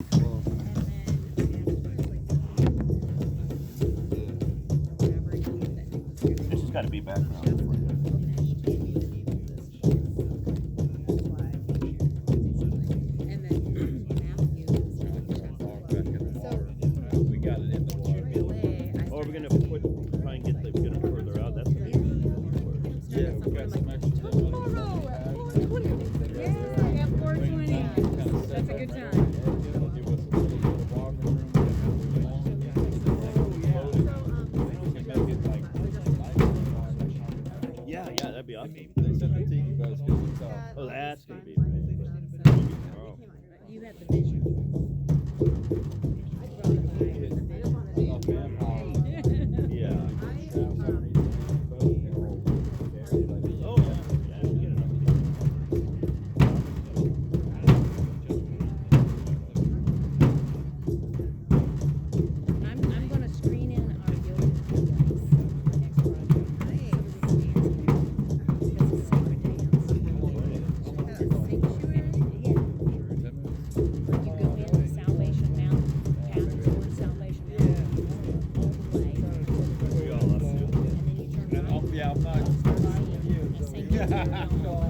This has got to be background. We got it in the water. Or we're gonna try and get them further out. That's Yeah, we got some extra stuff. Yeah, at 420. That's a good time. yeah, that'd be awesome. They sent the tiki boats because it's Oh, that's gonna be. Oh. You had the vision. Yeah. Oh yeah. Yeah, we'll get enough. I'm gonna screen in our yoga next project. This is sacred dance. Yeah. You go into Salvation Mountain, path toward Salvation Mountain, all the way. We all love to. And then you turn right. Yeah, I'm not. And St. John's Mountain.